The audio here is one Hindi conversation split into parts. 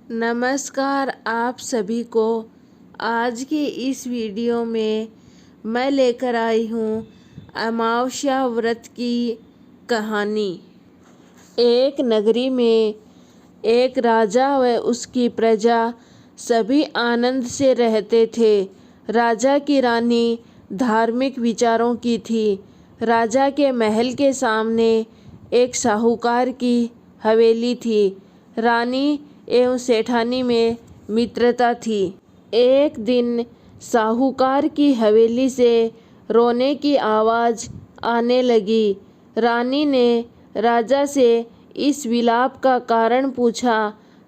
नमस्कार आप सभी को। आज की इस वीडियो में मैं लेकर आई हूँ अमावस्या व्रत की कहानी। एक नगरी में एक राजा व उसकी प्रजा सभी आनंद से रहते थे। राजा की रानी धार्मिक विचारों की थी। राजा के महल के सामने एक साहूकार की हवेली थी। रानी एवं सेठानी में मित्रता थी। एक दिन साहूकार की हवेली से रोने की आवाज़ आने लगी। रानी ने राजा से इस विलाप का कारण पूछा।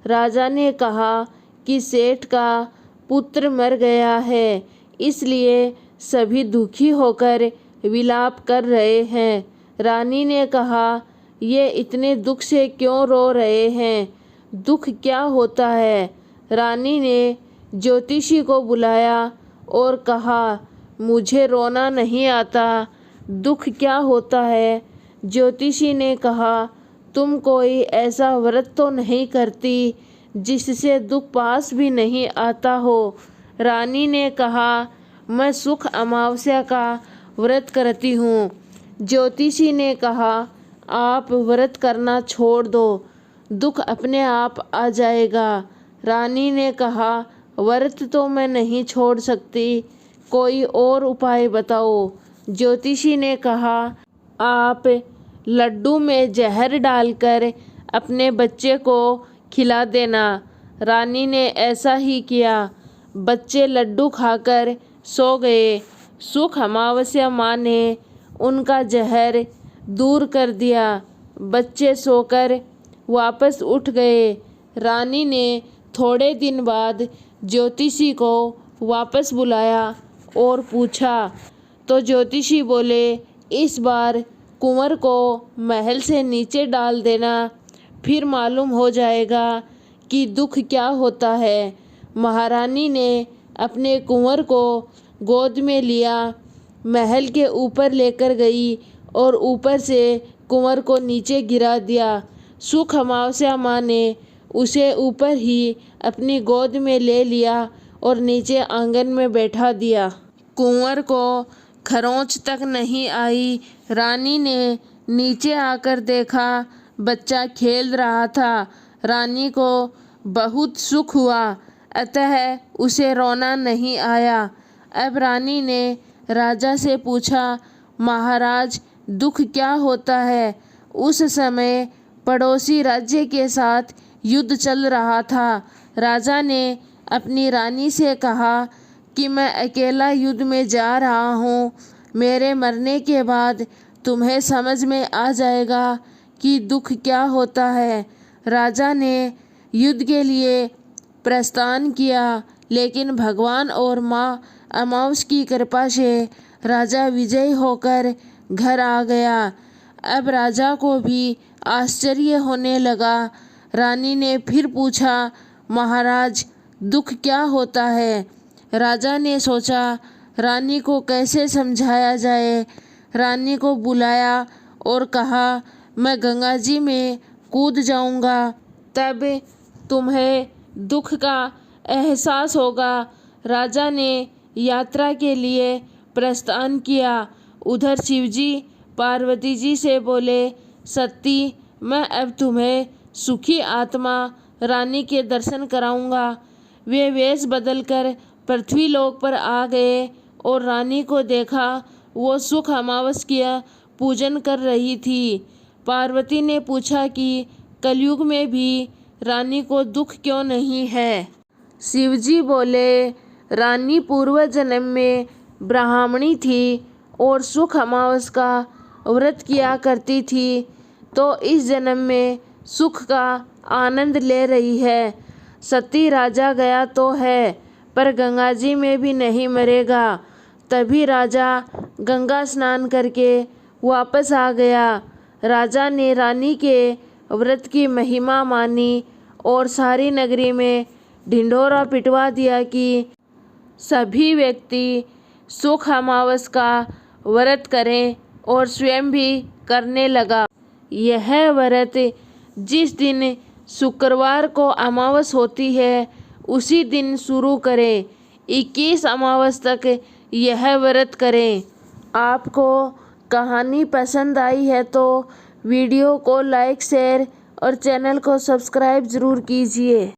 राजा ने कहा कि सेठ का पुत्र मर गया है, इसलिए सभी दुखी होकर विलाप कर रहे हैं। रानी ने कहा, ये इतने दुख से क्यों रो रहे हैं? दुख क्या होता है? रानी ने ज्योतिषी को बुलाया और कहा, मुझे रोना नहीं आता, दुख क्या होता है? ज्योतिषी ने कहा, तुम कोई ऐसा व्रत तो नहीं करती जिससे दुख पास भी नहीं आता हो। रानी ने कहा, मैं सुख अमावस्या का व्रत करती हूँ। ज्योतिषी ने कहा, आप व्रत करना छोड़ दो, दुख अपने आप आ जाएगा। रानी ने कहा, व्रत तो मैं नहीं छोड़ सकती, कोई और उपाय बताओ। ज्योतिषी ने कहा, आप लड्डू में जहर डालकर अपने बच्चे को खिला देना। रानी ने ऐसा ही किया। बच्चे लड्डू खाकर सो गए। सुख अमावस्या माँ ने उनका जहर दूर कर दिया। बच्चे सोकर वापस उठ गए। रानी ने थोड़े दिन बाद ज्योतिषी को वापस बुलाया और पूछा, तो ज्योतिषी बोले, इस बार कुंवर को महल से नीचे डाल देना, फिर मालूम हो जाएगा कि दुख क्या होता है। महारानी ने अपने कुंवर को गोद में लिया, महल के ऊपर लेकर गई और ऊपर से कुंवर को नीचे गिरा दिया। सुख अमावस्या माँ ने उसे ऊपर ही अपनी गोद में ले लिया और नीचे आंगन में बैठा दिया। कुंवर को खरोंच तक नहीं आई। रानी ने नीचे आकर देखा, बच्चा खेल रहा था। रानी को बहुत सुख हुआ, अतः उसे रोना नहीं आया। अब रानी ने राजा से पूछा, महाराज, दुख क्या होता है? उस समय पड़ोसी राज्य के साथ युद्ध चल रहा था। राजा ने अपनी रानी से कहा कि मैं अकेला युद्ध में जा रहा हूँ, मेरे मरने के बाद तुम्हें समझ में आ जाएगा कि दुख क्या होता है। राजा ने युद्ध के लिए प्रस्थान किया, लेकिन भगवान और माँ अमावस की कृपा से राजा विजयी होकर घर आ गया। अब राजा को भी आश्चर्य होने लगा। रानी ने फिर पूछा, महाराज, दुख क्या होता है? राजा ने सोचा, रानी को कैसे समझाया जाए। रानी को बुलाया और कहा, मैं गंगा जी में कूद जाऊंगा, तब तुम्हें दुख का एहसास होगा। राजा ने यात्रा के लिए प्रस्थान किया। उधर शिवजी पार्वती जी से बोले, सती, मैं अब तुम्हें सुखी आत्मा रानी के दर्शन कराऊंगा। वे वेश बदलकर पृथ्वी लोक पर आ गए और रानी को देखा, वो सुख अमावस्या पूजन कर रही थी। पार्वती ने पूछा कि कलयुग में भी रानी को दुख क्यों नहीं है? शिवजी बोले, रानी पूर्व जन्म में ब्राह्मणी थी और सुख अमावस का व्रत किया करती थी, तो इस जन्म में सुख का आनंद ले रही है। सती, राजा गया तो है, पर गंगा जी में भी नहीं मरेगा। तभी राजा गंगा स्नान करके वापस आ गया। राजा ने रानी के व्रत की महिमा मानी और सारी नगरी में ढिंढोरा पिटवा दिया कि सभी व्यक्ति सुख अमावस का व्रत करें, और स्वयं भी करने लगा। यह व्रत जिस दिन शुक्रवार को अमावस होती है उसी दिन शुरू करें। 21 अमावस तक यह व्रत करें। आपको कहानी पसंद आई है तो वीडियो को लाइक, शेयर और चैनल को सब्सक्राइब ज़रूर कीजिए।